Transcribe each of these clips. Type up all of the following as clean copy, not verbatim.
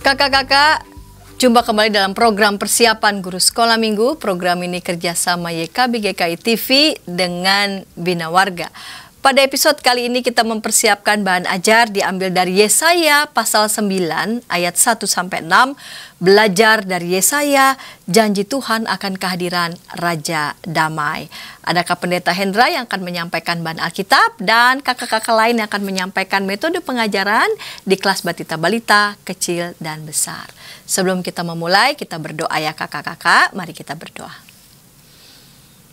Kakak-kakak, jumpa kembali dalam program persiapan guru sekolah minggu. Program ini kerjasama YKB GKI TV dengan Bina Warga. Pada episode kali ini kita mempersiapkan bahan ajar diambil dari Yesaya pasal 9 ayat 1-6. Belajar dari Yesaya, janji Tuhan akan kehadiran Raja Damai. Adakah Pendeta Hendra yang akan menyampaikan bahan Alkitab dan kakak-kakak lain yang akan menyampaikan metode pengajaran di kelas Batita Balita, kecil dan besar. Sebelum kita memulai, kita berdoa ya kakak-kakak. Mari kita berdoa.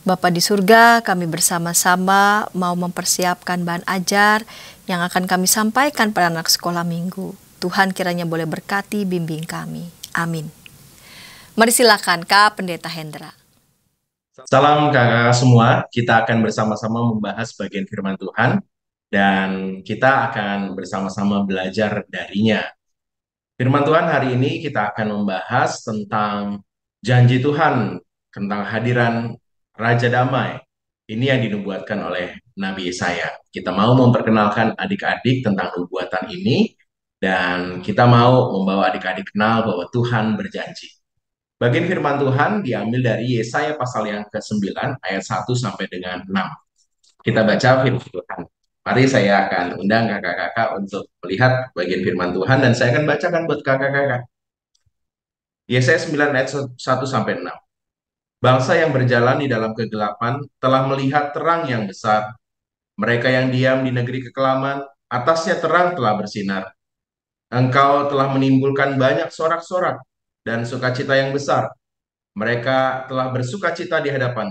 Bapa di surga, kami bersama-sama mau mempersiapkan bahan ajar yang akan kami sampaikan pada anak sekolah minggu. Tuhan kiranya boleh berkati bimbing kami. Amin. Mari silakan Kak Pendeta Hendra. Salam kakak semua, kita akan bersama-sama membahas bagian firman Tuhan dan kita akan bersama-sama belajar darinya. Firman Tuhan hari ini kita akan membahas tentang janji Tuhan, tentang hadiran Raja Damai. Ini yang dinubuatkan oleh Nabi Yesaya. Kita mau memperkenalkan adik-adik tentang nubuatan ini dan kita mau membawa adik-adik kenal bahwa Tuhan berjanji. Bagian firman Tuhan diambil dari Yesaya pasal yang ke-9 ayat 1 sampai dengan 6. Kita baca firman Tuhan. Mari saya akan undang kakak-kakak untuk melihat bagian firman Tuhan dan saya akan bacakan buat kakak-kakak. Yesaya 9 ayat 1 sampai 6. Bangsa yang berjalan di dalam kegelapan telah melihat terang yang besar. Mereka yang diam di negeri kekelaman, atasnya terang telah bersinar. Engkau telah menimbulkan banyak sorak-sorak dan sukacita yang besar. Mereka telah bersukacita di hadapan,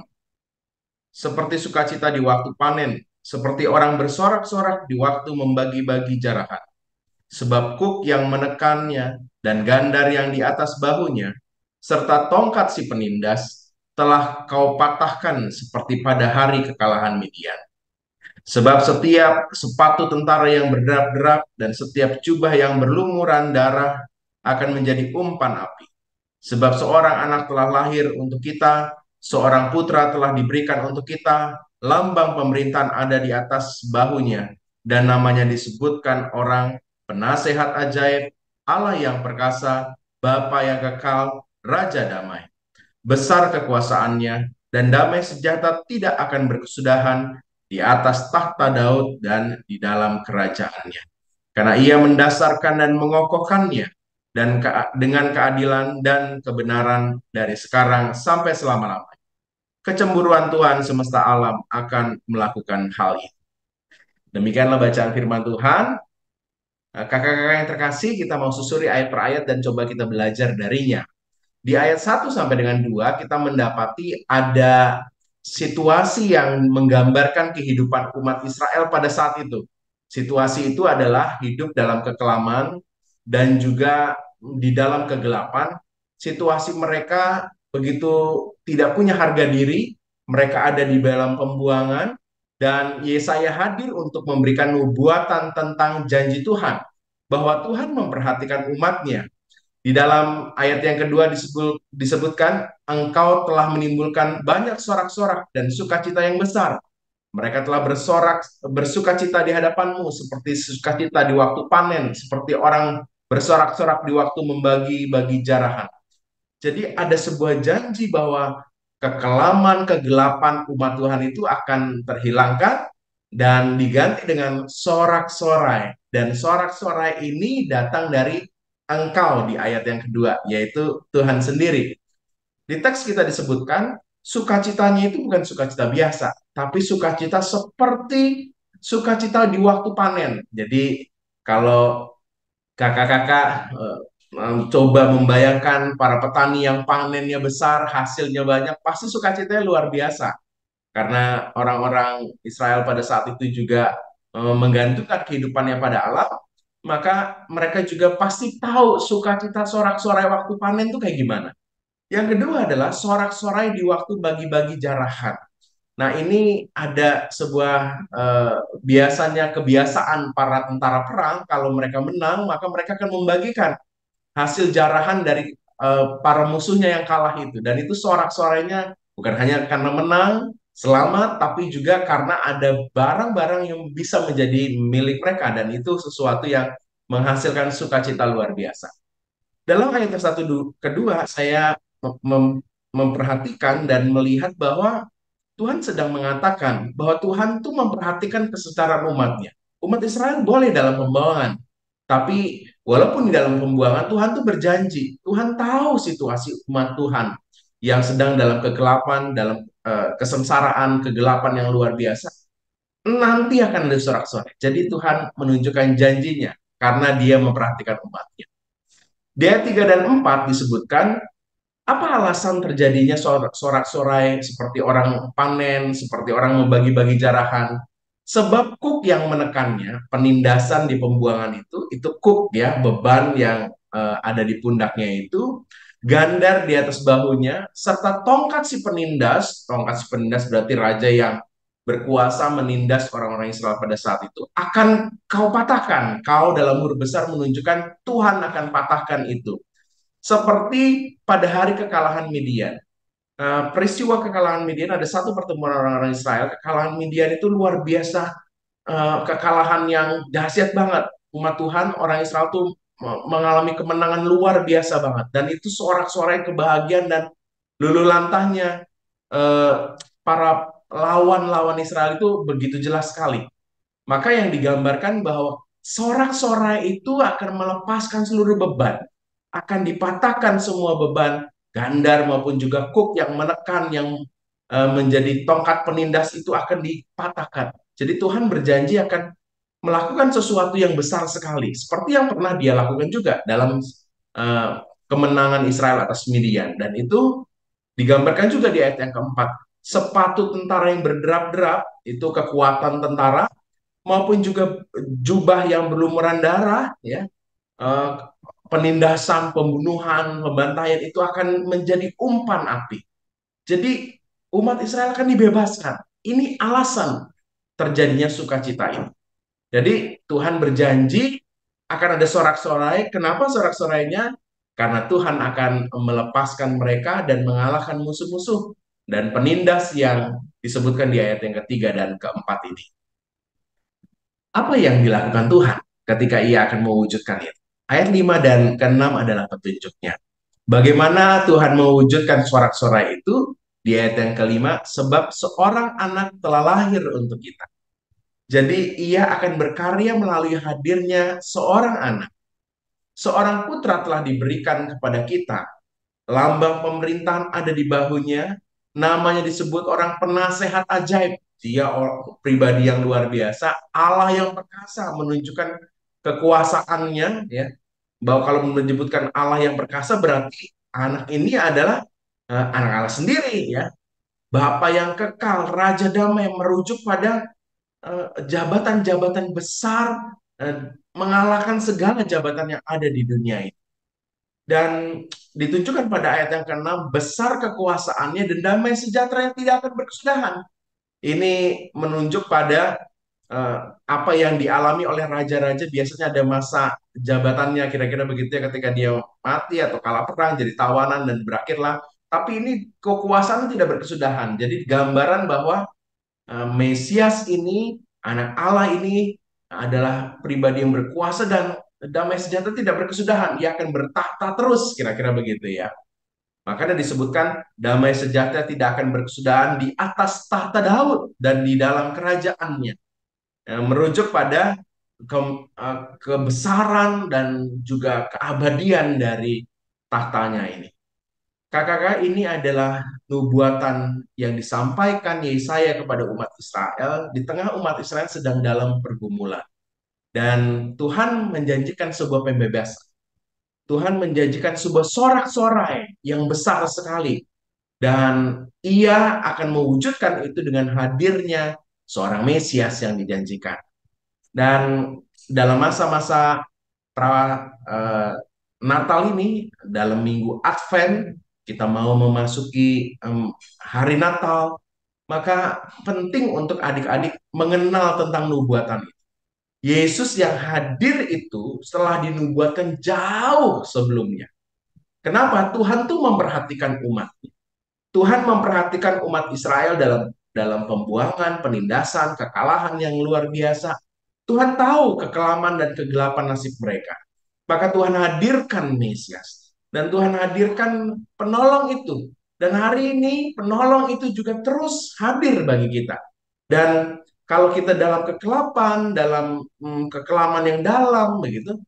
seperti sukacita di waktu panen, seperti orang bersorak-sorak di waktu membagi-bagi jarahan. Sebab kuk yang menekannya dan gandar yang di atas bahunya, serta tongkat si penindas, telah kau patahkan seperti pada hari kekalahan Midian. Sebab setiap sepatu tentara yang berderap-derap dan setiap jubah yang berlumuran darah akan menjadi umpan api. Sebab seorang anak telah lahir untuk kita, seorang putra telah diberikan untuk kita, lambang pemerintahan ada di atas bahunya, dan namanya disebutkan orang penasehat ajaib, Allah yang perkasa, Bapa yang kekal, Raja damai. Besar kekuasaannya, dan damai sejahtera tidak akan berkesudahan di atas tahta Daud dan di dalam kerajaannya. Karena ia mendasarkan dan mengokohkannya dan dengan keadilan dan kebenaran dari sekarang sampai selama-lamanya. Kecemburuan Tuhan semesta alam akan melakukan hal ini. Demikianlah bacaan firman Tuhan. Kakak-kakak yang terkasih, kita mau susuri ayat per ayat dan coba kita belajar darinya. Di ayat 1 sampai dengan 2 kita mendapati ada situasi yang menggambarkan kehidupan umat Israel pada saat itu. Situasi itu adalah hidup dalam kekelaman dan juga di dalam kegelapan. Situasi mereka begitu tidak punya harga diri, mereka ada di dalam pembuangan, dan Yesaya hadir untuk memberikan nubuatan tentang janji Tuhan, bahwa Tuhan memperhatikan umatnya. Di dalam ayat yang kedua disebutkan, engkau telah menimbulkan banyak sorak-sorak dan sukacita yang besar. Mereka telah bersukacita di hadapanmu, seperti sukacita di waktu panen, seperti orang bersorak-sorak di waktu membagi-bagi jarahan. Jadi ada sebuah janji bahwa kekelaman, kegelapan umat Tuhan itu akan terhilangkan dan diganti dengan sorak-sorai. Dan sorak-sorai ini datang dari engkau di ayat yang kedua, yaitu Tuhan sendiri. Di teks kita disebutkan, sukacitanya itu bukan sukacita biasa, tapi sukacita seperti sukacita di waktu panen. Jadi kalau kakak-kakak coba membayangkan para petani yang panennya besar, hasilnya banyak, pasti sukacitanya luar biasa. Karena orang-orang Israel pada saat itu juga menggantungkan kehidupannya pada Allah, maka mereka juga pasti tahu sukacita sorak-sorai waktu panen itu kayak gimana. Yang kedua adalah sorak-sorai di waktu bagi-bagi jarahan. Nah, ini ada sebuah biasanya kebiasaan para tentara perang, kalau mereka menang, maka mereka akan membagikan hasil jarahan dari para musuhnya yang kalah itu. Dan itu sorak-sorainya bukan hanya karena menang, selamat, tapi juga karena ada barang-barang yang bisa menjadi milik mereka. Dan itu sesuatu yang menghasilkan sukacita luar biasa. Dalam ayat yang kedua, saya memperhatikan dan melihat bahwa Tuhan sedang mengatakan bahwa Tuhan tuh memperhatikan kesetaraan umatnya. Umat Israel boleh dalam pembuangan, tapi walaupun di dalam pembuangan, Tuhan tuh berjanji. Tuhan tahu situasi umat Tuhan yang sedang dalam kegelapan, dalam kesengsaraan, kegelapan yang luar biasa. Nanti akan ada sorak-sorai. Jadi Tuhan menunjukkan janjinya karena dia memperhatikan umatnya. Di ayat 3 dan 4 disebutkan apa alasan terjadinya sorak-sorai seperti orang panen, seperti orang membagi-bagi jarahan? Sebab kuk yang menekannya, penindasan di pembuangan itu kuk ya, beban yang ada di pundaknya itu, gandar di atas bahunya, serta tongkat si penindas berarti raja yang berkuasa menindas orang-orang Israel pada saat itu, akan kau patahkan. Kau dalam huruf besar menunjukkan Tuhan akan patahkan itu seperti pada hari kekalahan Midian. Peristiwa kekalahan Midian ada satu pertemuan orang-orang Israel. Kekalahan Midian itu luar biasa, kekalahan yang dahsyat banget. Umat Tuhan, orang Israel tuh mengalami kemenangan luar biasa banget. Dan itu sorak-sorai kebahagiaan dan lulu lantahnya eh, para lawan-lawan Israel itu begitu jelas sekali. Maka yang digambarkan bahwa sorak-sorai itu akan melepaskan seluruh beban, akan dipatahkan semua beban, gandar maupun juga kuk yang menekan, yang menjadi tongkat penindas itu akan dipatahkan. Jadi Tuhan berjanji akan melakukan sesuatu yang besar sekali, seperti yang pernah dia lakukan juga dalam eh, kemenangan Israel atas Midian. Dan itu digambarkan juga di ayat yang keempat. Sepatu tentara yang berderap-derap, itu kekuatan tentara, maupun juga jubah yang berlumuran darah, ya, eh, penindasan, pembunuhan, pembantaian itu akan menjadi umpan api. Jadi umat Israel akan dibebaskan. Ini alasan terjadinya sukacita ini. Jadi Tuhan berjanji akan ada sorak-sorai. Kenapa sorak-sorainya? Karena Tuhan akan melepaskan mereka dan mengalahkan musuh-musuh dan penindas yang disebutkan di ayat yang ketiga dan keempat ini. Apa yang dilakukan Tuhan ketika ia akan mewujudkan itu? Ayat 5 dan ke-6 adalah petunjuknya. Bagaimana Tuhan mewujudkan sorak-sorai itu? Di ayat yang kelima, sebab seorang anak telah lahir untuk kita. Jadi ia akan berkarya melalui hadirnya seorang anak. Seorang putra telah diberikan kepada kita. Lambang pemerintahan ada di bahunya. Namanya disebut orang penasehat ajaib. Dia pribadi yang luar biasa. Allah yang perkasa menunjukkan kekuasaannya. Ya, bahwa kalau menyebutkan Allah yang perkasa berarti anak ini adalah anak Allah sendiri. Ya, Bapa yang kekal, Raja damai, merujuk pada jabatan-jabatan besar, mengalahkan segala jabatan yang ada di dunia ini. Dan ditunjukkan pada ayat yang ke-6, besar kekuasaannya dan damai sejahtera yang tidak akan berkesudahan. Ini menunjuk pada apa yang dialami oleh raja-raja. Biasanya ada masa jabatannya, kira-kira begitu ya, ketika dia mati atau kalah perang, jadi tawanan dan berakhirlah. Tapi ini kekuasaan tidak berkesudahan. Jadi gambaran bahwa Mesias ini, anak Allah ini adalah pribadi yang berkuasa dan damai sejahtera tidak berkesudahan. Ia akan bertahta terus, kira-kira begitu ya. Makanya disebutkan damai sejahtera tidak akan berkesudahan di atas tahta Daud dan di dalam kerajaannya. Merujuk pada kebesaran dan juga keabadian dari tahtanya ini. Kakak-kakak, ini adalah nubuatan yang disampaikan Yesaya kepada umat Israel di tengah umat Israel sedang dalam pergumulan. Dan Tuhan menjanjikan sebuah pembebasan. Tuhan menjanjikan sebuah sorak-sorai yang besar sekali. Dan ia akan mewujudkan itu dengan hadirnya seorang Mesias yang dijanjikan. Dan dalam masa-masa Natal ini, dalam minggu Advent, kita mau memasuki hari Natal, maka penting untuk adik-adik mengenal tentang nubuatan itu. Yesus yang hadir itu setelah dinubuatkan jauh sebelumnya. Kenapa? Tuhan tuh memperhatikan umatnya. Tuhan memperhatikan umat Israel dalam pembuangan, penindasan, kekalahan yang luar biasa. Tuhan tahu kekelaman dan kegelapan nasib mereka. maka Tuhan hadirkan Mesias. Dan Tuhan hadirkan penolong itu. Dan hari ini penolong itu juga terus hadir bagi kita. Dan kalau kita dalam kegelapan, dalam kekelaman yang dalam, begitu,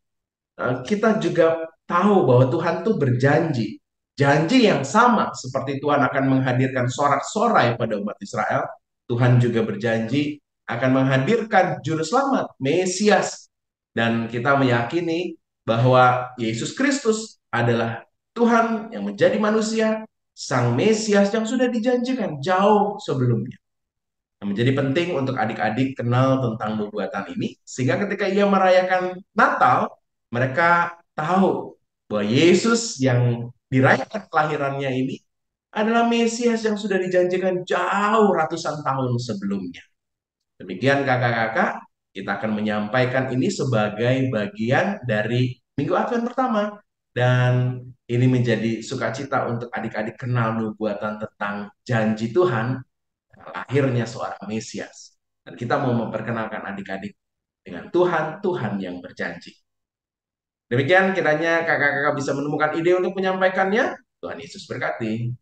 kita juga tahu bahwa Tuhan tuh berjanji. Janji yang sama seperti Tuhan akan menghadirkan sorak-sorai pada umat Israel, Tuhan juga berjanji akan menghadirkan juru selamat, Mesias. Dan kita meyakini bahwa Yesus Kristus adalah Tuhan yang menjadi manusia, Sang Mesias yang sudah dijanjikan jauh sebelumnya. Menjadi penting untuk adik-adik kenal tentang nubuatan ini, sehingga ketika ia merayakan Natal, mereka tahu bahwa Yesus yang dirayakan kelahirannya ini adalah Mesias yang sudah dijanjikan jauh ratusan tahun sebelumnya. Demikian kakak-kakak, kita akan menyampaikan ini sebagai bagian dari Minggu Advent pertama. Dan ini menjadi sukacita untuk adik-adik kenal nubuatan tentang janji Tuhan, lahirnya seorang Mesias. Dan kita mau memperkenalkan adik-adik dengan Tuhan, Tuhan yang berjanji. Demikian kiranya kakak-kakak bisa menemukan ide untuk menyampaikannya. Tuhan Yesus berkati.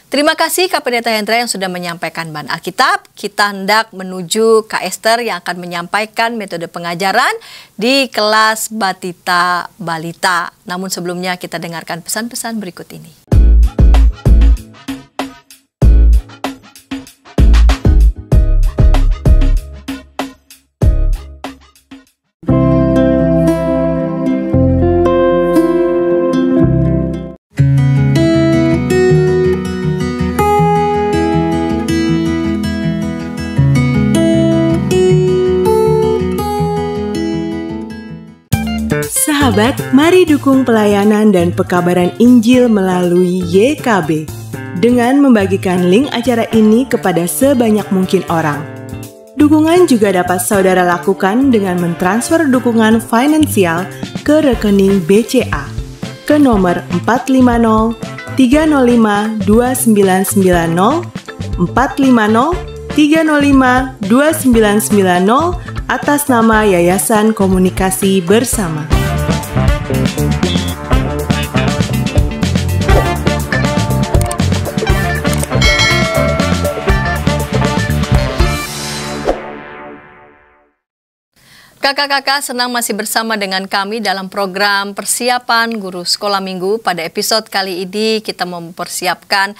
Terima kasih Kak Pendeta Hendra yang sudah menyampaikan bahan Alkitab. Kita hendak menuju Kak Esther yang akan menyampaikan metode pengajaran di kelas Batita Balita. Namun sebelumnya kita dengarkan pesan-pesan berikut ini. Sahabat, mari dukung pelayanan dan pekabaran Injil melalui YKB dengan membagikan link acara ini kepada sebanyak mungkin orang. Dukungan juga dapat saudara lakukan dengan mentransfer dukungan finansial ke rekening BCA ke nomor 450 305 2990 450 305 2990 atas nama Yayasan Komunikasi Bersama. Kakak-kakak senang masih bersama dengan kami dalam program persiapan guru sekolah minggu. Pada episode kali ini kita mempersiapkan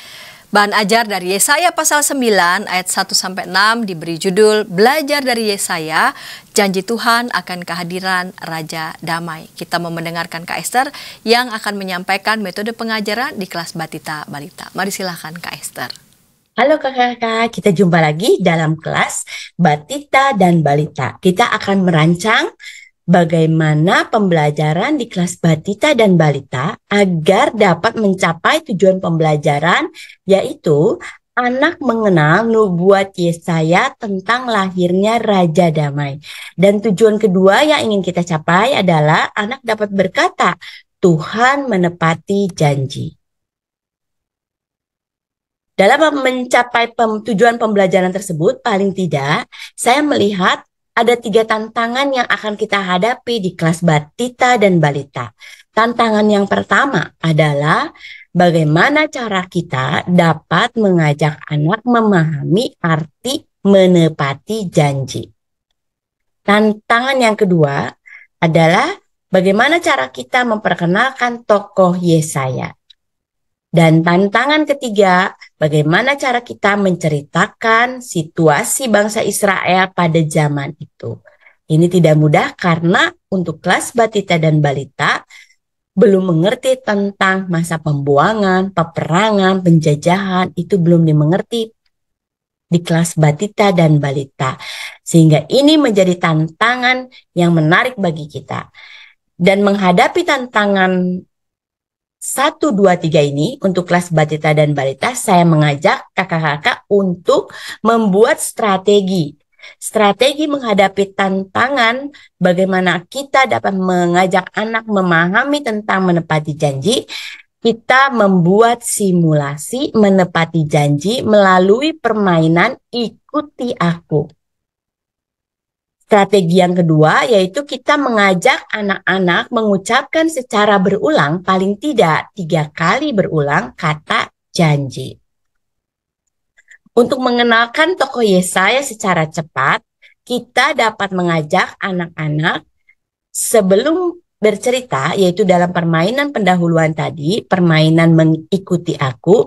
bahan ajar dari Yesaya pasal 9 ayat 1-6 diberi judul Belajar dari Yesaya, Janji Tuhan akan Kehadiran Raja Damai. Kita mau mendengarkan Kak Esther yang akan menyampaikan metode pengajaran di kelas Batita Balita. Mari silakan Kak Esther. Halo kakak-kakak, kita jumpa lagi dalam kelas Batita dan Balita. Kita akan merancang bagaimana pembelajaran di kelas Batita dan Balita agar dapat mencapai tujuan pembelajaran, yaitu anak mengenal nubuat Yesaya tentang lahirnya Raja Damai. Dan tujuan kedua yang ingin kita capai adalah anak dapat berkata, Tuhan menepati janji. Dalam mencapai tujuan pembelajaran tersebut, paling tidak, saya melihat ada 3 tantangan yang akan kita hadapi di kelas Batita dan Balita. Tantangan yang pertama adalah bagaimana cara kita dapat mengajak anak memahami arti menepati janji. Tantangan yang kedua adalah bagaimana cara kita memperkenalkan tokoh Yesaya. Dan tantangan ketiga, bagaimana cara kita menceritakan situasi bangsa Israel pada zaman itu. Ini tidak mudah karena untuk kelas Batita dan Balita belum mengerti tentang masa pembuangan, peperangan, penjajahan, itu belum dimengerti di kelas Batita dan Balita. Sehingga ini menjadi tantangan yang menarik bagi kita. Dan menghadapi tantangan 1, 2, 3 ini untuk kelas Batita dan Balita, saya mengajak kakak-kakak untuk membuat strategi. Strategi menghadapi tantangan bagaimana kita dapat mengajak anak memahami tentang menepati janji. Kita membuat simulasi menepati janji melalui permainan Ikuti Aku. Strategi yang kedua yaitu kita mengajak anak-anak mengucapkan secara berulang paling tidak 3 kali berulang kata janji. Untuk mengenalkan tokoh Yesaya secara cepat, kita dapat mengajak anak-anak sebelum bercerita, yaitu dalam permainan pendahuluan tadi, permainan mengikuti aku,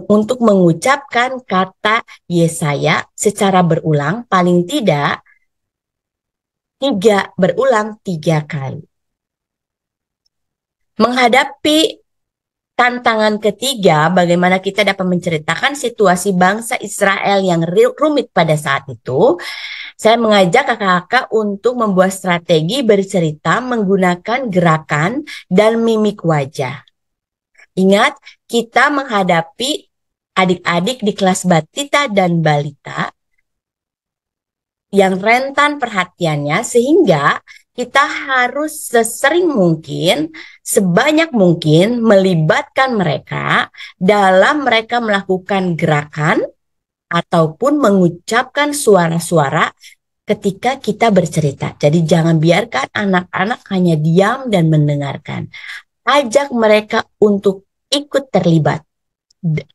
untuk mengucapkan kata Yesaya secara berulang paling tidak berulang 3 kali. Menghadapi tantangan ketiga, bagaimana kita dapat menceritakan situasi bangsa Israel yang rumit pada saat itu, saya mengajak kakak-kakak untuk membuat strategi bercerita menggunakan gerakan dan mimik wajah. Ingat, kita menghadapi adik-adik di kelas batita dan balita yang rentan perhatiannya, sehingga kita harus sesering mungkin, sebanyak mungkin melibatkan mereka dalam mereka melakukan gerakan ataupun mengucapkan suara-suara ketika kita bercerita. Jadi jangan biarkan anak-anak hanya diam dan mendengarkan. Ajak mereka untuk ikut terlibat,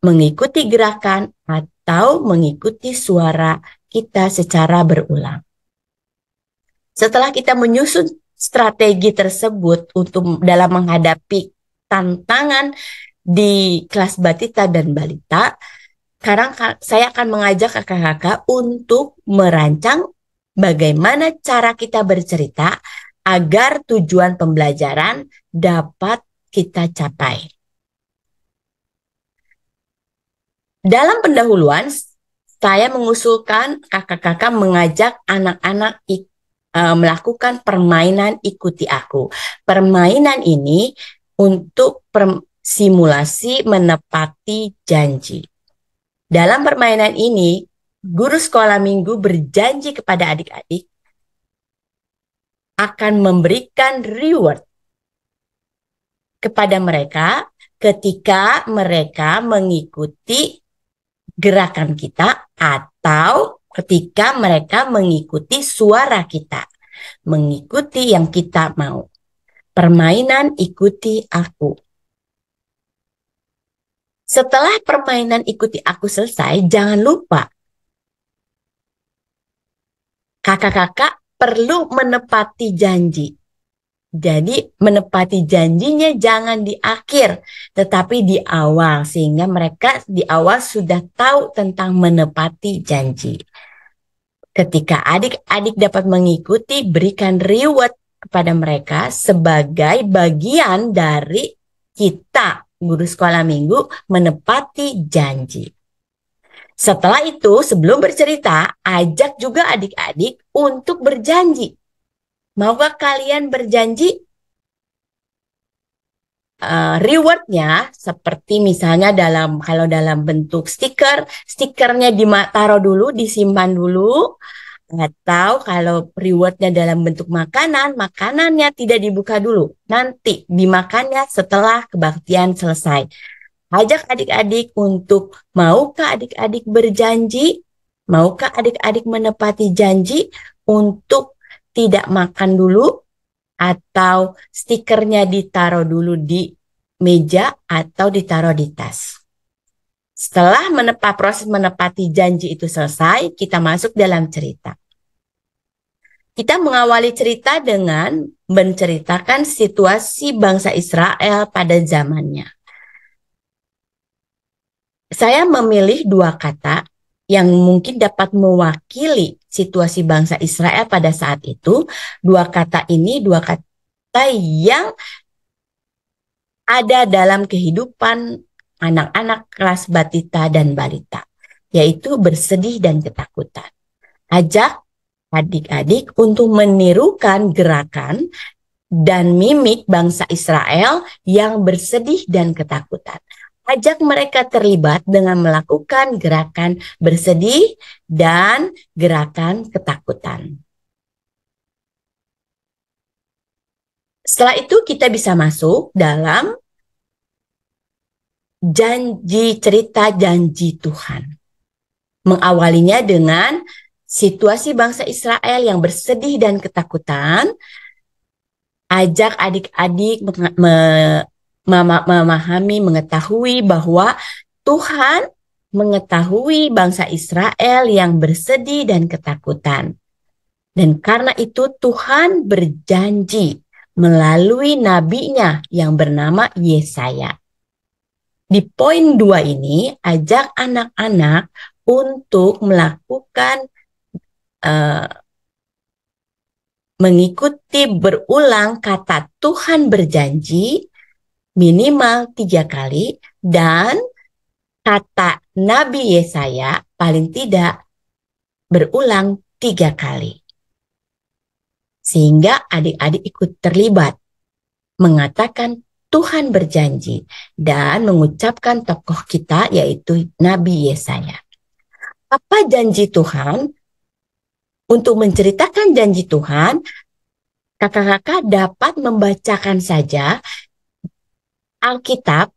mengikuti gerakan atau mengikuti suara kita secara berulang. Setelah kita menyusun strategi tersebut untuk dalam menghadapi tantangan di kelas batita dan balita, sekarang saya akan mengajak kakak-kakak untuk merancang bagaimana cara kita bercerita agar tujuan pembelajaran dapat kita capai. Dalam pendahuluan, saya mengusulkan kakak-kakak mengajak anak-anak melakukan permainan ikuti aku. Permainan ini untuk simulasi menepati janji. Dalam permainan ini, guru sekolah minggu berjanji kepada adik-adik akan memberikan reward kepada mereka ketika mereka mengikuti gerakan kita atau ketika mereka mengikuti suara kita, mengikuti yang kita mau. Permainan ikuti aku. Setelah permainan ikuti aku selesai, jangan lupa kakak-kakak perlu menepati janji. Jadi menepati janjinya jangan di akhir, tetapi di awal, sehingga mereka di awal sudah tahu tentang menepati janji. Ketika adik-adik dapat mengikuti, berikan reward kepada mereka sebagai bagian dari kita, guru sekolah minggu, menepati janji. Setelah itu, sebelum bercerita, ajak juga adik-adik untuk berjanji. Maukah kalian berjanji? Rewardnya seperti misalnya kalau dalam bentuk stiker, stikernya ditaruh dulu, disimpan dulu. Atau kalau rewardnya dalam bentuk makanan, makanannya tidak dibuka dulu. Nanti dimakannya setelah kebaktian selesai. Ajak adik-adik untuk, maukah adik-adik berjanji? Maukah adik-adik menepati janji untuk tidak makan dulu, atau stikernya ditaruh dulu di meja atau ditaruh di tas. Setelah proses menepati janji itu selesai, kita masuk dalam cerita. Kita mengawali cerita dengan menceritakan situasi bangsa Israel pada zamannya. Saya memilih 2 kata yang mungkin dapat mewakili situasi bangsa Israel pada saat itu. 2 kata ini 2 kata yang ada dalam kehidupan anak-anak kelas batita dan balita, yaitu bersedih dan ketakutan. Ajak adik-adik untuk menirukan gerakan dan mimik bangsa Israel yang bersedih dan ketakutan. Ajak mereka terlibat dengan melakukan gerakan bersedih dan gerakan ketakutan. Setelah itu kita bisa masuk dalam cerita janji Tuhan. Mengawalinya dengan situasi bangsa Israel yang bersedih dan ketakutan, ajak adik-adik memahami, mengetahui bahwa Tuhan mengetahui bangsa Israel yang bersedih dan ketakutan. Dan karena itu Tuhan berjanji melalui nabinya yang bernama Yesaya. Di poin 2 ini, ajak anak-anak untuk melakukan mengikuti berulang kata Tuhan berjanji minimal 3 kali dan kata Nabi Yesaya paling tidak berulang 3 kali. Sehingga adik-adik ikut terlibat mengatakan Tuhan berjanji dan mengucapkan tokoh kita yaitu Nabi Yesaya. Apa janji Tuhan? Untuk menceritakan janji Tuhan, kakak-kakak dapat membacakan saja Alkitab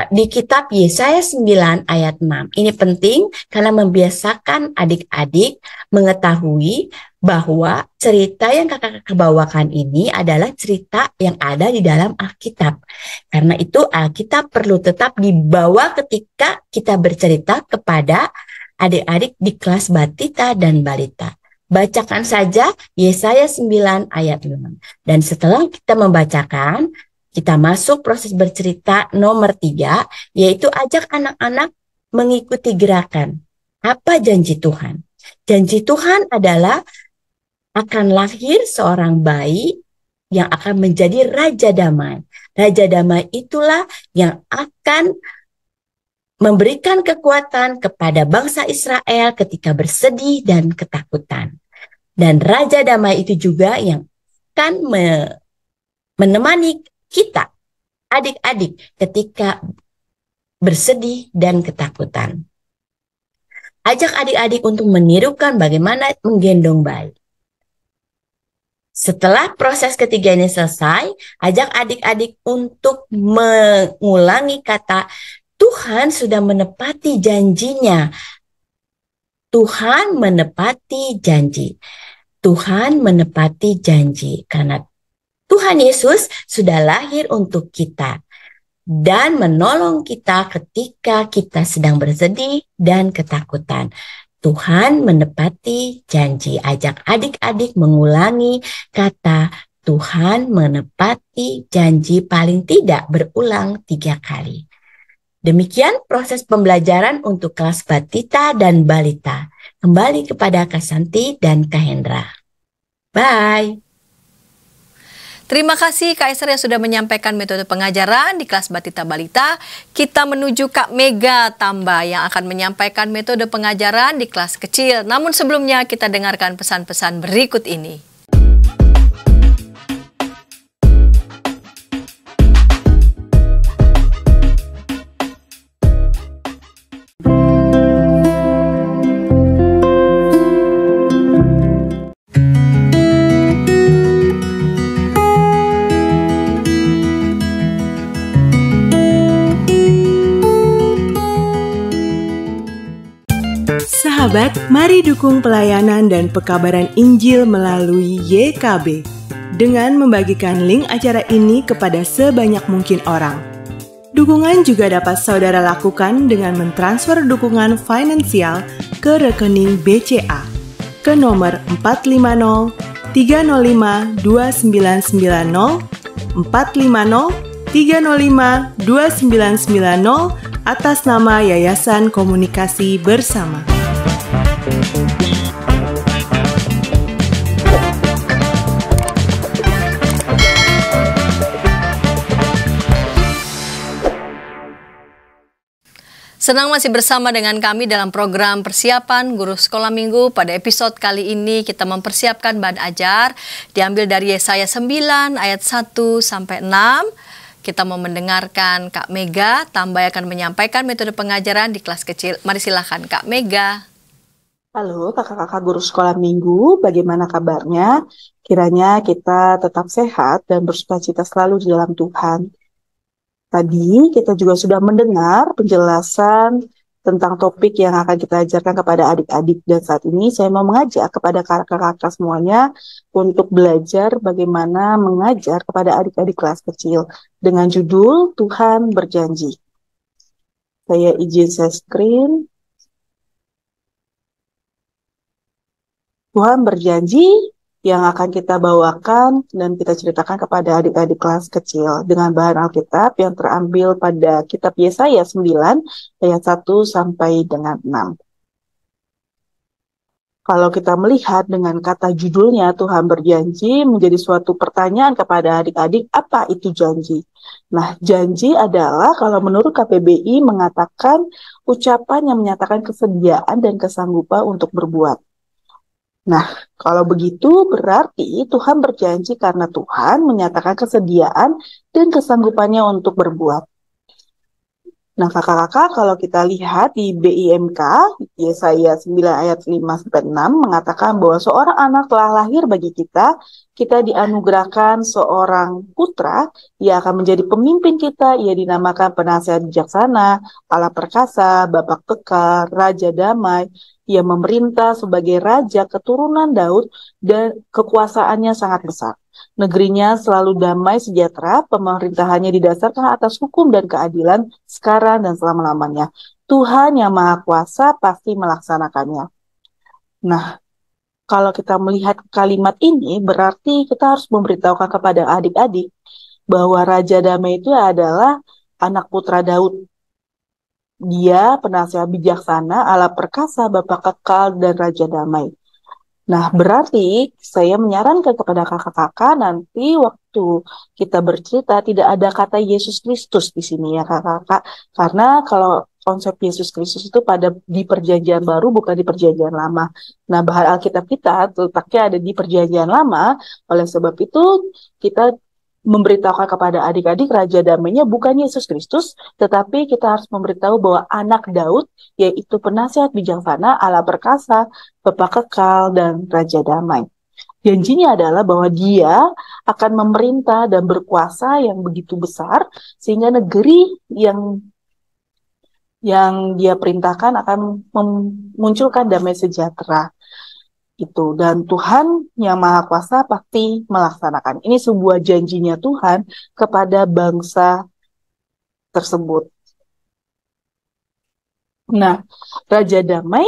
di kitab Yesaya 9 ayat 6. Ini penting karena membiasakan adik-adik mengetahui bahwa cerita yang kakak-kakak bawakan ini adalah cerita yang ada di dalam Alkitab. Karena itu Alkitab perlu tetap dibawa ketika kita bercerita kepada adik-adik di kelas batita dan balita. Bacakan saja Yesaya 9 ayat 6. Dan setelah kita membacakan, kita masuk proses bercerita nomor 3, yaitu ajak anak-anak mengikuti gerakan. Apa janji Tuhan? Janji Tuhan adalah akan lahir seorang bayi yang akan menjadi Raja Damai. Raja Damai itulah yang akan memberikan kekuatan kepada bangsa Israel ketika bersedih dan ketakutan. Dan Raja Damai itu juga yang akan menemani kita, adik-adik, ketika bersedih dan ketakutan. Ajak adik-adik untuk menirukan bagaimana menggendong bayi. Setelah proses ketiga ini selesai, ajak adik-adik untuk mengulangi kata, Tuhan sudah menepati janjinya. Tuhan menepati janji. Tuhan menepati janji. Karena Tuhan Yesus sudah lahir untuk kita dan menolong kita ketika kita sedang bersedih dan ketakutan. Tuhan menepati janji. Ajak adik-adik mengulangi kata Tuhan menepati janji paling tidak berulang 3 kali. Demikian proses pembelajaran untuk kelas batita dan balita. Kembali kepada Kak Santi dan Kak Hendra. Bye. Terima kasih Kak Esther yang sudah menyampaikan metode pengajaran di kelas Batita Balita. Kita menuju Kak Mega Tamba yang akan menyampaikan metode pengajaran di kelas kecil. Namun sebelumnya kita dengarkan pesan-pesan berikut ini. Sahabat, mari dukung pelayanan dan pekabaran Injil melalui YKB dengan membagikan link acara ini kepada sebanyak mungkin orang. Dukungan juga dapat saudara lakukan dengan mentransfer dukungan finansial ke rekening BCA ke nomor 450 305 2990 450 305 2990 atas nama Yayasan Komunikasi Bersama. Senang masih bersama dengan kami dalam program persiapan guru sekolah minggu. Pada episode kali ini kita mempersiapkan bahan ajar diambil dari Yesaya 9 ayat 1 sampai 6. Kita mau mendengarkan Kak Mega Tamba akan menyampaikan metode pengajaran di kelas kecil. Mari silahkan Kak Mega. Halo kakak-kakak guru sekolah minggu, bagaimana kabarnya? Kiranya kita tetap sehat dan bersukacita selalu di dalam Tuhan. Tadi kita juga sudah mendengar penjelasan tentang topik yang akan kita ajarkan kepada adik-adik. Dan saat ini saya mau mengajak kepada kakak-kakak semuanya untuk belajar bagaimana mengajar kepada adik-adik kelas kecil dengan judul Tuhan Berjanji. Saya izin share screen. Tuhan berjanji yang akan kita bawakan dan kita ceritakan kepada adik-adik kelas kecil dengan bahan Alkitab yang terambil pada kitab Yesaya 9 ayat 1 sampai dengan 6. Kalau kita melihat dengan kata judulnya Tuhan berjanji menjadi suatu pertanyaan kepada adik-adik, apa itu janji? Nah, janji adalah kalau menurut KPBI mengatakan ucapan yang menyatakan kesediaan dan kesanggupan untuk berbuat. Nah, kalau begitu berarti Tuhan berjanji karena Tuhan menyatakan kesediaan dan kesanggupannya untuk berbuat. Nah, kakak-kakak, kalau kita lihat di BIMK, Yesaya 9 ayat 5-6 mengatakan bahwa seorang anak telah lahir bagi kita dianugerahkan seorang putra, ia akan menjadi pemimpin kita, ia dinamakan penasihat bijaksana, Allah perkasa, Bapa kekal, Raja damai, ia memerintah sebagai raja keturunan Daud dan kekuasaannya sangat besar. Negerinya selalu damai sejahtera, pemerintahannya didasarkan atas hukum dan keadilan sekarang dan selama-lamanya. Tuhan yang Maha Kuasa pasti melaksanakannya. Nah, kalau kita melihat kalimat ini, berarti kita harus memberitahukan kepada adik-adik bahwa Raja Damai itu adalah anak putra Daud. Dia penasihat bijaksana, Allah perkasa, Bapa kekal, dan Raja Damai. Nah, berarti saya menyarankan kepada kakak-kakak nanti waktu kita bercerita tidak ada kata Yesus Kristus di sini ya kakak-kakak. Karena kalau konsep Yesus Kristus itu di perjanjian baru bukan di perjanjian lama. Nah, bahan Alkitab kita letaknya ada di perjanjian lama. Oleh sebab itu kita memberitahukan kepada adik-adik Raja Damainya bukan Yesus Kristus, tetapi kita harus memberitahu bahwa anak Daud, yaitu penasihat bijaksana, Allah perkasa, Bapa kekal, dan Raja Damai. Janjinya adalah bahwa dia akan memerintah dan berkuasa yang begitu besar, sehingga negeri yang dia perintahkan akan memunculkan damai sejahtera. Itu, dan Tuhan yang Maha Kuasa pasti melaksanakan. Ini sebuah janjinya Tuhan kepada bangsa tersebut. Nah, Raja Damai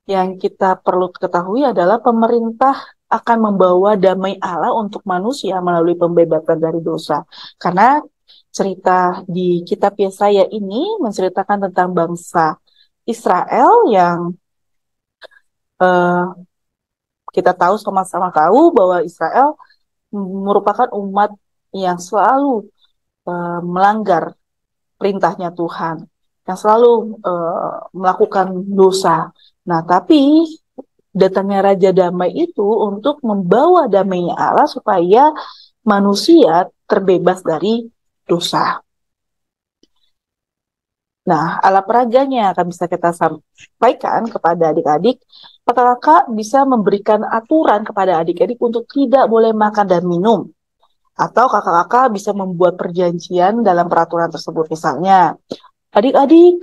yang kita perlu ketahui adalah pemerintah akan membawa damai Allah untuk manusia melalui pembebasan dari dosa. Karena cerita di kitab Yesaya ini menceritakan tentang bangsa Israel yang kita tahu sama-sama tahu bahwa Israel merupakan umat yang selalu melanggar perintahnya Tuhan, yang selalu melakukan dosa. Nah, tapi datangnya Raja Damai itu untuk membawa damainya Allah supaya manusia terbebas dari dosa. Nah, ala peraganya akan bisa kita sampaikan kepada adik-adik. Kakak bisa memberikan aturan kepada adik-adik untuk tidak boleh makan dan minum. Atau kakak-kakak bisa membuat perjanjian dalam peraturan tersebut. Misalnya, adik-adik,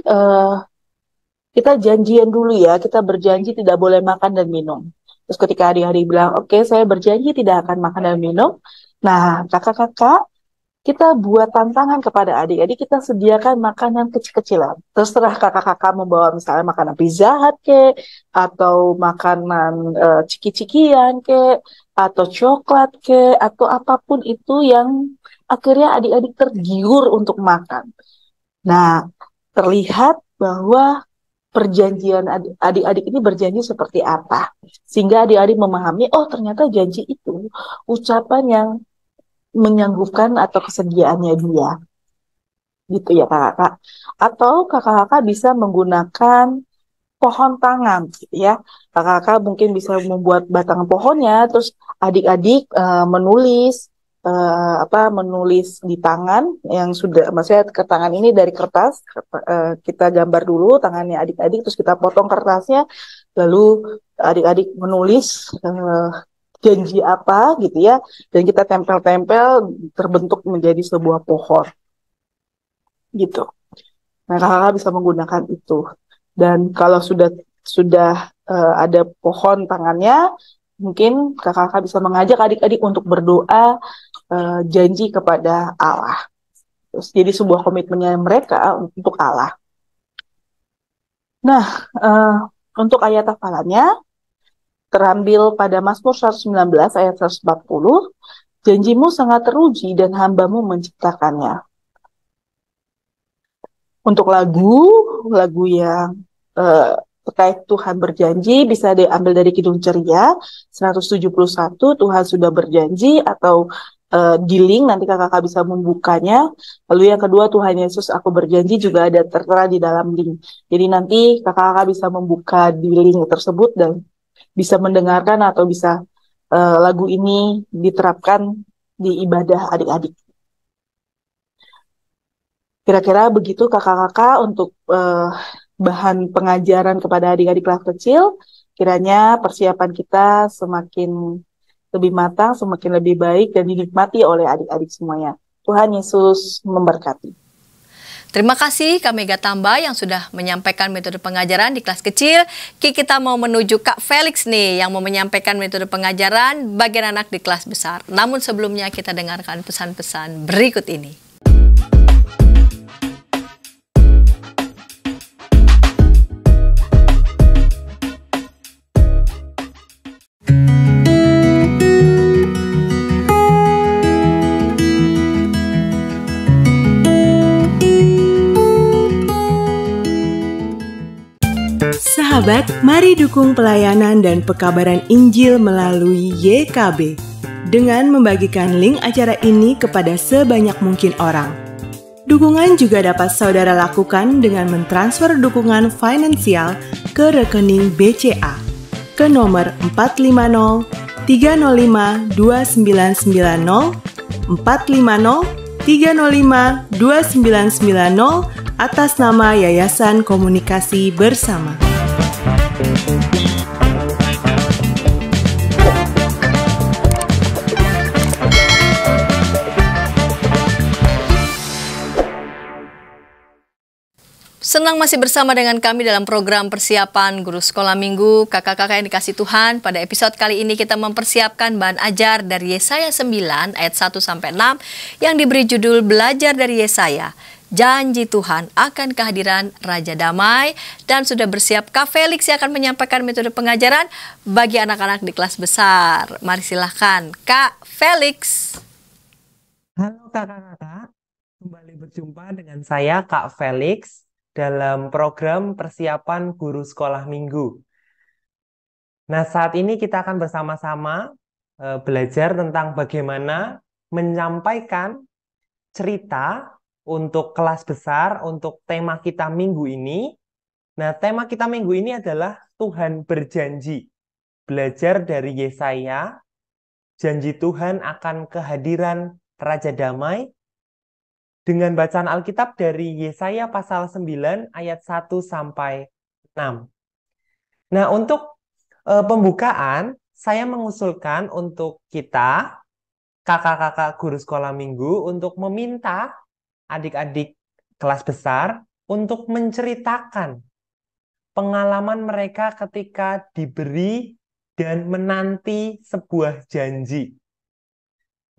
kita janjian dulu ya, kita berjanji tidak boleh makan dan minum. Terus ketika adik-adik bilang, oke, saya berjanji tidak akan makan dan minum. Nah, kakak-kakak, kita buat tantangan kepada adik-adik, kita sediakan makanan kecil-kecilan. Terserah kakak-kakak membawa misalnya makanan pizza hut kek, atau makanan ciki-cikian kek, atau coklat kek, atau apapun itu yang akhirnya adik-adik tergiur untuk makan. Nah, terlihat bahwa perjanjian adik-adik ini berjanji seperti apa. Sehingga adik-adik memahami, oh ternyata janji itu ucapan yang menyanggupkan atau kesediaannya dia. Gitu ya kakak-kakak. Atau kakak-kakak bisa menggunakan pohon tangan gitu ya. Kakak-kakak mungkin bisa membuat batang pohonnya, terus adik-adik menulis di tangan yang sudah, maksudnya ke tangan ini dari kertas, kita gambar dulu tangannya adik-adik, terus kita potong kertasnya, lalu adik-adik menulis janji apa gitu ya, dan kita tempel-tempel terbentuk menjadi sebuah pohon gitu. Nah, kakak bisa menggunakan itu. Dan kalau sudah ada pohon tangannya, mungkin kakak-kakak bisa mengajak adik-adik untuk berdoa janji kepada Allah. Terus jadi sebuah komitmennya mereka untuk Allah. Nah, untuk ayat hafalannya terambil pada Mazmur 119 ayat 140, janjimu sangat teruji dan hambamu menciptakannya. Untuk lagu yang terkait Tuhan berjanji bisa diambil dari Kidung Ceria 171, Tuhan sudah berjanji, atau di link nanti kakak bisa membukanya. Lalu yang kedua, Tuhan Yesus aku berjanji juga ada tertera di dalam link. Jadi nanti kakak bisa membuka di link tersebut dan bisa mendengarkan atau bisa lagu ini diterapkan di ibadah adik-adik. Kira-kira begitu kakak-kakak untuk bahan pengajaran kepada adik-adik kelas kecil. Kiranya persiapan kita semakin lebih matang, semakin lebih baik, dan dinikmati oleh adik-adik semuanya. Tuhan Yesus memberkati. Terima kasih Kak Mega Tamba yang sudah menyampaikan metode pengajaran di kelas kecil. Kita mau menuju Kak Felix nih yang mau menyampaikan metode pengajaran bagian anak di kelas besar. Namun sebelumnya kita dengarkan pesan-pesan berikut ini. Sahabat, mari dukung pelayanan dan pekabaran Injil melalui YKB dengan membagikan link acara ini kepada sebanyak mungkin orang. Dukungan juga dapat saudara lakukan dengan mentransfer dukungan finansial ke rekening BCA ke nomor 450 305 2990 450 305 2990 atas nama Yayasan Komunikasi Bersama. Senang masih bersama dengan kami dalam program persiapan guru sekolah minggu. Kakak-kakak yang dikasih Tuhan, pada episode kali ini kita mempersiapkan bahan ajar dari Yesaya 9 ayat 1-6 yang diberi judul Belajar dari Yesaya. Janji Tuhan akan kehadiran Raja Damai, dan sudah bersiap Kak Felix yang akan menyampaikan metode pengajaran bagi anak-anak di kelas besar. Mari silahkan Kak Felix. Halo kakak-kakak, kembali berjumpa dengan saya Kak Felix dalam program persiapan guru sekolah minggu. Nah, saat ini kita akan bersama-sama belajar tentang bagaimana menyampaikan cerita untuk kelas besar, untuk tema kita minggu ini. Nah, tema kita minggu ini adalah Tuhan berjanji. Belajar dari Yesaya, janji Tuhan akan kehadiran Raja Damai, dengan bacaan Alkitab dari Yesaya pasal 9 ayat 1-6. Nah, untuk pembukaan, saya mengusulkan untuk kita, kakak-kakak guru sekolah minggu, untuk meminta adik-adik kelas besar untuk menceritakan pengalaman mereka ketika diberi dan menanti sebuah janji.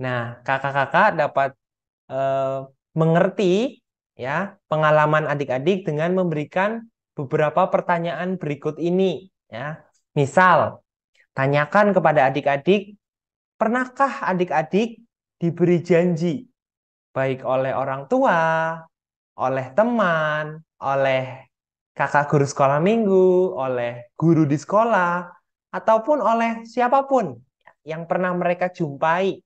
Nah, kakak-kakak dapat mengerti ya pengalaman adik-adik dengan memberikan beberapa pertanyaan berikut ini ya. Misal, tanyakan kepada adik-adik, pernahkah adik-adik diberi janji baik oleh orang tua, oleh teman, oleh kakak guru sekolah minggu, oleh guru di sekolah, ataupun oleh siapapun yang pernah mereka jumpai.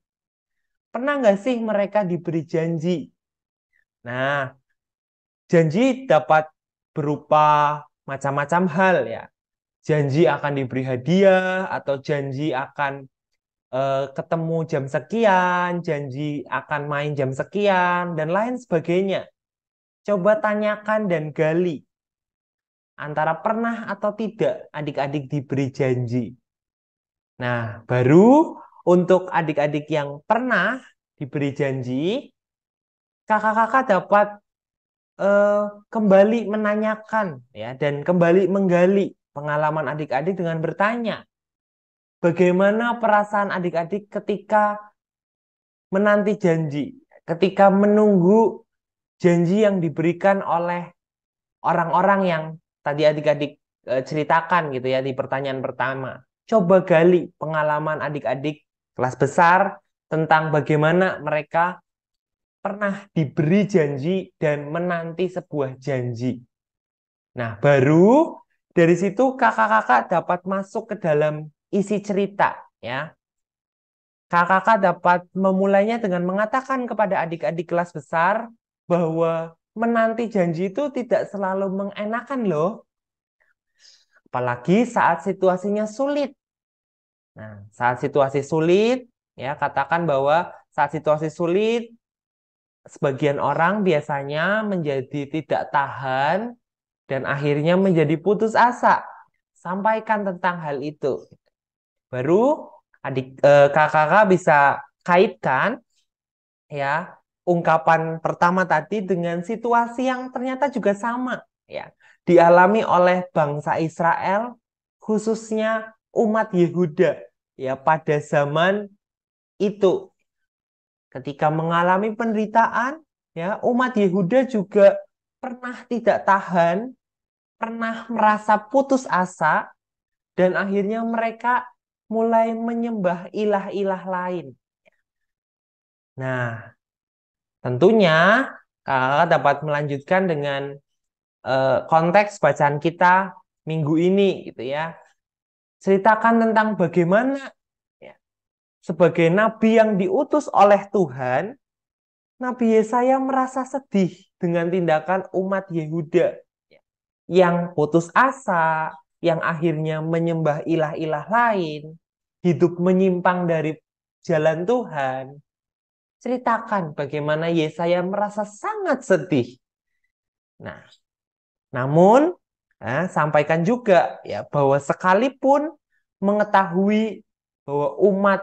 Pernah nggak sih mereka diberi janji? Nah, janji dapat berupa macam-macam hal ya. Janji akan diberi hadiah, atau janji akan ketemu jam sekian, janji akan main jam sekian, dan lain sebagainya. Coba tanyakan dan gali antara pernah atau tidak adik-adik diberi janji. Nah, baru untuk adik-adik yang pernah diberi janji, kakak-kakak dapat kembali menanyakan ya dan kembali menggali pengalaman adik-adik dengan bertanya, bagaimana perasaan adik-adik ketika menanti janji, ketika menunggu janji yang diberikan oleh orang-orang yang tadi adik-adik ceritakan gitu ya di pertanyaan pertama. Coba gali pengalaman adik-adik kelas besar tentang bagaimana mereka pernah diberi janji dan menanti sebuah janji. Nah, baru dari situ kakak-kakak dapat masuk ke dalam isi cerita ya. Kakak-kakak dapat memulainya dengan mengatakan kepada adik-adik kelas besar bahwa menanti janji itu tidak selalu mengenakan loh. Apalagi saat situasinya sulit. Nah, saat situasi sulit, ya katakan bahwa saat situasi sulit, sebagian orang biasanya menjadi tidak tahan dan akhirnya menjadi putus asa. Sampaikan tentang hal itu. Baru kakak-kakak bisa kaitkan ya ungkapan pertama tadi dengan situasi yang ternyata juga sama ya dialami oleh bangsa Israel khususnya umat Yehuda ya pada zaman itu ketika mengalami penderitaan ya umat Yehuda juga pernah tidak tahan, pernah merasa putus asa dan akhirnya mereka mulai menyembah ilah-ilah lain. Nah, tentunya kakak dapat melanjutkan dengan konteks bacaan kita minggu ini gitu ya. Ceritakan tentang bagaimana ya, sebagai nabi yang diutus oleh Tuhan, Nabi Yesaya merasa sedih dengan tindakan umat Yehuda yang putus asa, yang akhirnya menyembah ilah-ilah lain, hidup menyimpang dari jalan Tuhan. Ceritakan bagaimana Yesaya merasa sangat sedih. Nah, namun sampaikan juga ya bahwa sekalipun mengetahui bahwa umat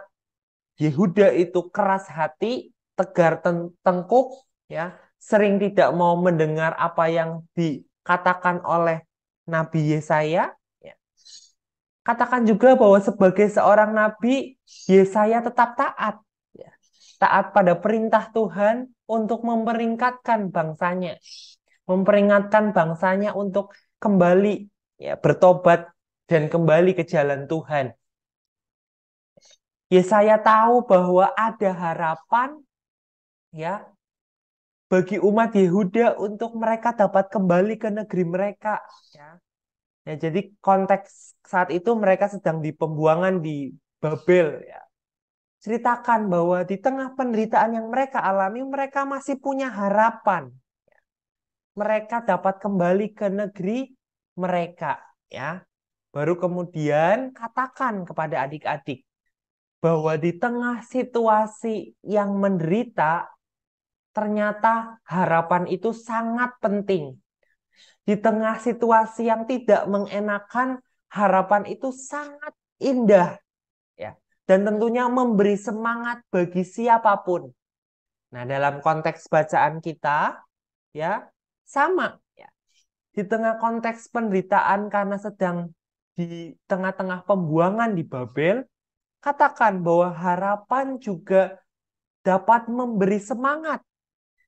Yehuda itu keras hati, tegar tengkuk, ya, sering tidak mau mendengar apa yang dikatakan oleh Nabi Yesaya. Ya. Katakan juga bahwa sebagai seorang nabi, Yesaya tetap taat. Taat pada perintah Tuhan untuk memperingatkan bangsanya. Memperingatkan bangsanya untuk kembali ya, bertobat dan kembali ke jalan Tuhan. Yesaya tahu bahwa ada harapan ya bagi umat Yehuda untuk mereka dapat kembali ke negeri mereka ya. Ya, jadi konteks saat itu mereka sedang di pembuangan di Babel ya. Ceritakan bahwa di tengah penderitaan yang mereka alami, mereka masih punya harapan. Mereka dapat kembali ke negeri mereka. Ya. Baru kemudian katakan kepada adik-adik bahwa di tengah situasi yang menderita, ternyata harapan itu sangat penting. Di tengah situasi yang tidak mengenakan, harapan itu sangat indah. Dan tentunya memberi semangat bagi siapapun. Nah, dalam konteks bacaan kita, ya sama. Ya. Di tengah konteks penderitaan karena sedang di tengah-tengah pembuangan di Babel, katakan bahwa harapan juga dapat memberi semangat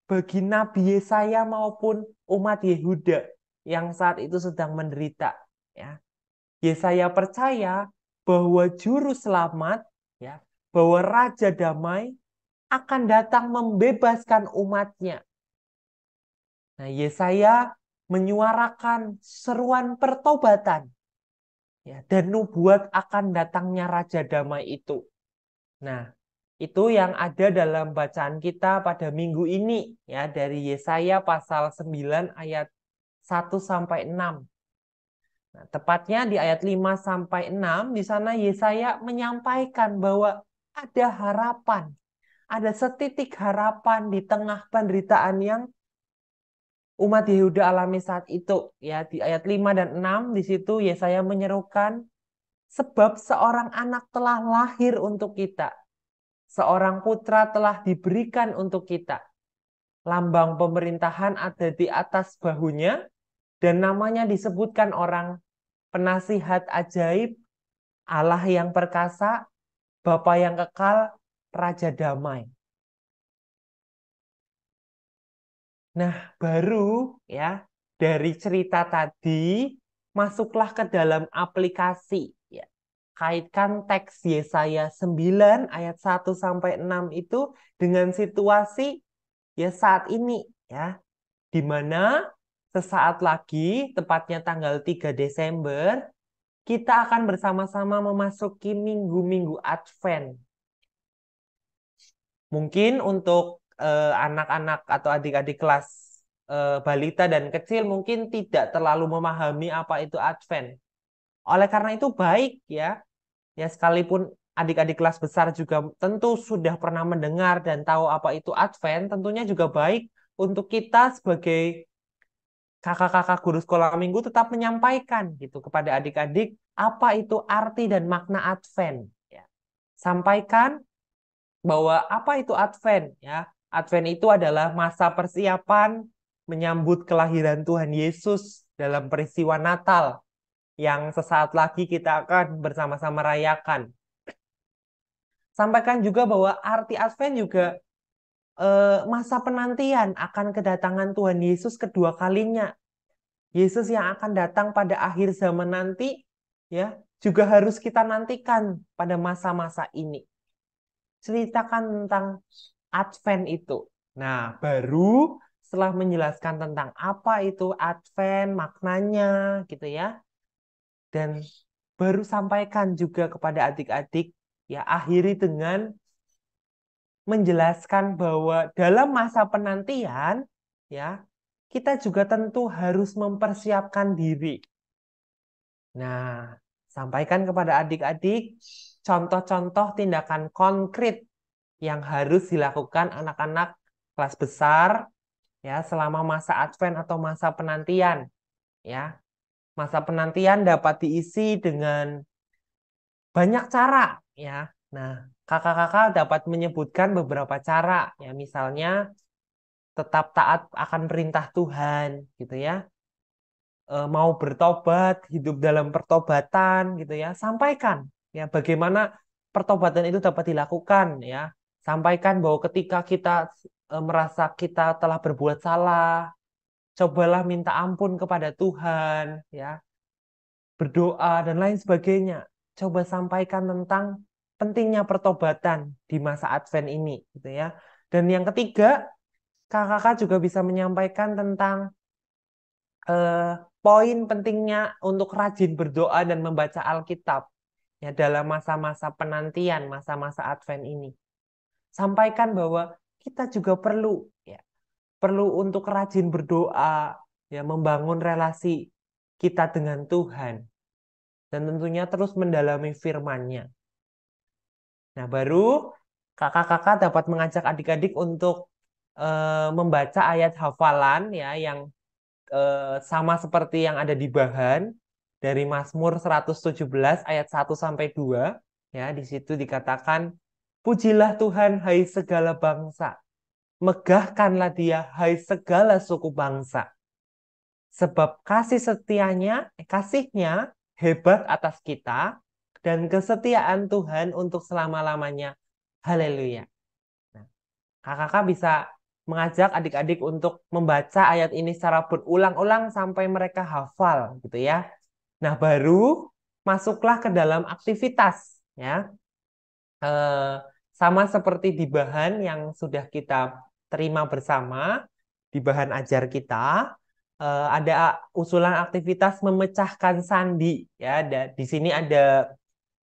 bagi Nabi Yesaya maupun umat Yehuda yang saat itu sedang menderita. Ya. Yesaya percaya bahwa juru selamat, ya, bahwa Raja Damai akan datang membebaskan umatnya. Nah, Yesaya menyuarakan seruan pertobatan, ya, dan nubuat akan datangnya Raja Damai itu. Nah, itu yang ada dalam bacaan kita pada minggu ini, ya, dari Yesaya pasal 9 ayat 1-6. Nah, tepatnya di ayat 5-6 di sana Yesaya menyampaikan bahwa ada harapan, ada setitik harapan di tengah penderitaan yang umat Yehuda alami saat itu. Ya, di ayat 5 dan 6 di situ Yesaya menyerukan, sebab seorang anak telah lahir untuk kita, seorang putra telah diberikan untuk kita. lambang pemerintahan ada di atas bahunya, dan namanya disebutkan orang penasihat ajaib, Allah yang perkasa, Bapa yang kekal, Raja damai. Nah, baru ya dari cerita tadi masuklah ke dalam aplikasi ya. Kaitkan teks Yesaya 9 ayat 1 sampai 6 itu dengan situasi ya saat ini ya, di mana sesaat lagi, tepatnya tanggal 3 Desember, kita akan bersama-sama memasuki minggu-minggu Advent. Mungkin untuk anak-anak atau adik-adik kelas balita dan kecil mungkin tidak terlalu memahami apa itu Advent. Oleh karena itu baik ya sekalipun adik-adik kelas besar juga tentu sudah pernah mendengar dan tahu apa itu Advent, tentunya juga baik untuk kita sebagai kakak-kakak guru sekolah minggu tetap menyampaikan gitu kepada adik-adik apa itu arti dan makna Advent. Ya. Sampaikan bahwa apa itu Advent ya. Advent itu adalah masa persiapan menyambut kelahiran Tuhan Yesus dalam peristiwa Natal yang sesaat lagi kita akan bersama-sama rayakan. Sampaikan juga bahwa arti Advent juga masa penantian akan kedatangan Tuhan Yesus kedua kalinya. Yesus yang akan datang pada akhir zaman nanti ya juga harus kita nantikan pada masa-masa ini. Ceritakan tentang Advent itu. Nah, baru setelah menjelaskan tentang apa itu Advent, maknanya gitu ya. Dan baru sampaikan juga kepada adik-adik ya, akhiri dengan menjelaskan bahwa dalam masa penantian ya, kita juga tentu harus mempersiapkan diri. Nah, sampaikan kepada adik-adik contoh-contoh tindakan konkret yang harus dilakukan anak-anak kelas besar ya selama masa Advent atau masa penantian ya. Masa penantian dapat diisi dengan banyak cara ya. Nah, kakak-kakak dapat menyebutkan beberapa cara ya, misalnya tetap taat akan perintah Tuhan gitu ya. Mau bertobat, hidup dalam pertobatan gitu ya. Sampaikan ya bagaimana pertobatan itu dapat dilakukan ya. Sampaikan bahwa ketika kita merasa kita telah berbuat salah, cobalah minta ampun kepada Tuhan ya. Berdoa dan lain sebagainya. Coba sampaikan tentang pentingnya pertobatan di masa Advent ini gitu ya. Dan yang ketiga, kakak-kakak juga bisa menyampaikan tentang poin pentingnya untuk rajin berdoa dan membaca Alkitab ya dalam masa-masa penantian, masa-masa Advent ini. Sampaikan bahwa kita juga perlu untuk rajin berdoa ya, membangun relasi kita dengan Tuhan dan tentunya terus mendalami firman-Nya. Nah, baru kakak-kakak dapat mengajak adik-adik untuk membaca ayat hafalan ya yang sama seperti yang ada di bahan dari Mazmur 117 ayat 1 sampai 2 ya. Di situ dikatakan, pujilah Tuhan hai segala bangsa, megahkanlah Dia hai segala suku bangsa, sebab kasihnya hebat atas kita dan kesetiaan Tuhan untuk selama-lamanya. Haleluya. Nah, kakak-kakak bisa mengajak adik-adik untuk membaca ayat ini secara berulang-ulang sampai mereka hafal gitu ya. Nah, baru masuklah ke dalam aktivitas ya. Sama seperti di bahan yang sudah kita terima bersama di bahan ajar kita, ada usulan aktivitas memecahkan sandi ya. Di sini ada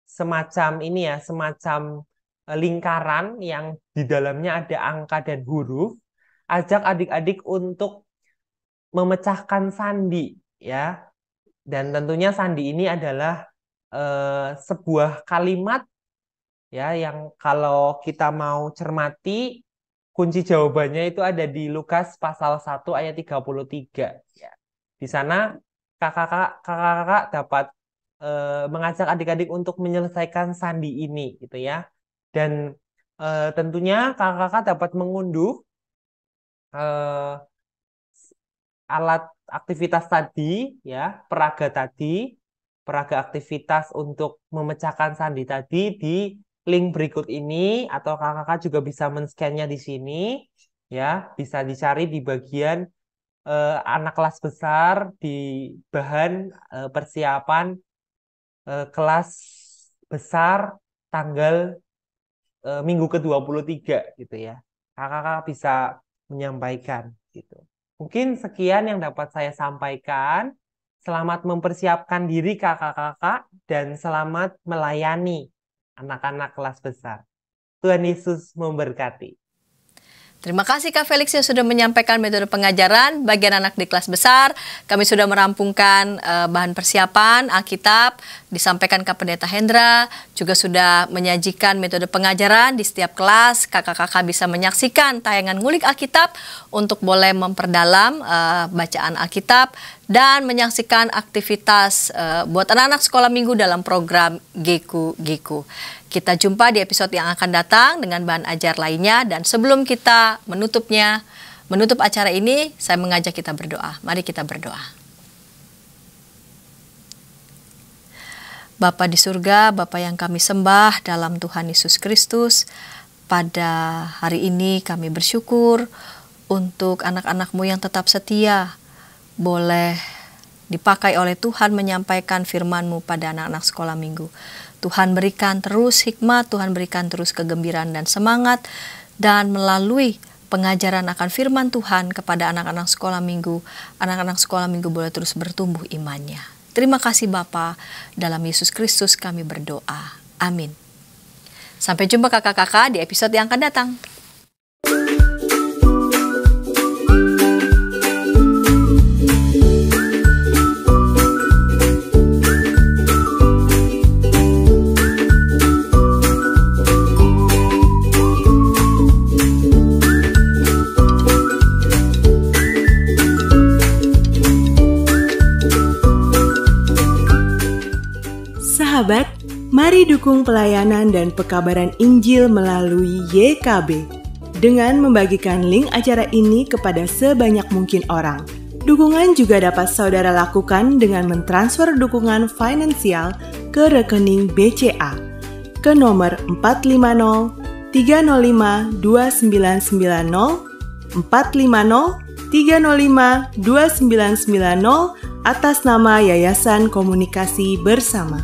semacam ini ya, semacam lingkaran yang di dalamnya ada angka dan huruf. Ajak adik-adik untuk memecahkan sandi ya. Dan tentunya sandi ini adalah sebuah kalimat ya yang kalau kita mau cermati kunci jawabannya itu ada di Lukas pasal 1 ayat 33 ya. Di sana kakak-kakak dapat mengajak adik-adik untuk menyelesaikan sandi ini gitu ya. Dan tentunya kakak-kakak dapat mengunduh eh, alat aktivitas tadi, ya, peraga aktivitas untuk memecahkan sandi tadi di link berikut ini, atau kakak-kakak juga bisa men-scan-nya di sini, ya, bisa dicari di bagian anak kelas besar di bahan persiapan kelas besar tanggal minggu ke-23 gitu ya. Kakak-kakak bisa menyampaikan gitu. Mungkin sekian yang dapat saya sampaikan. Selamat mempersiapkan diri kakak-kakak dan selamat melayani anak-anak kelas besar. Tuhan Yesus memberkati. Terima kasih Kak Felix yang sudah menyampaikan metode pengajaran bagian anak di kelas besar. Kami sudah merampungkan bahan persiapan Alkitab, disampaikan Kak Pendeta Hendra, juga sudah menyajikan metode pengajaran di setiap kelas. Kakak-kakak bisa menyaksikan tayangan Ngulik Alkitab untuk boleh memperdalam bacaan Alkitab dan menyaksikan aktivitas buat anak-anak sekolah minggu dalam program Geku. Kita jumpa di episode yang akan datang dengan bahan ajar lainnya, dan sebelum kita menutup acara ini, saya mengajak kita berdoa. Mari kita berdoa. Bapa di surga, Bapa yang kami sembah dalam Tuhan Yesus Kristus, pada hari ini kami bersyukur untuk anak-anak-Mu yang tetap setia, boleh dipakai oleh Tuhan menyampaikan firman-Mu pada anak-anak sekolah minggu. Tuhan berikan terus hikmat, Tuhan berikan terus kegembiraan dan semangat, dan melalui pengajaran akan firman Tuhan kepada anak-anak sekolah minggu boleh terus bertumbuh imannya. Terima kasih Bapa, dalam Yesus Kristus kami berdoa. Amin. Sampai jumpa kakak-kakak di episode yang akan datang. Sahabat, mari dukung pelayanan dan pekabaran Injil melalui YKB dengan membagikan link acara ini kepada sebanyak mungkin orang. Dukungan juga dapat saudara lakukan dengan mentransfer dukungan finansial ke rekening BCA ke nomor 450 305 2990 450 305 2990 atas nama Yayasan Komunikasi Bersama.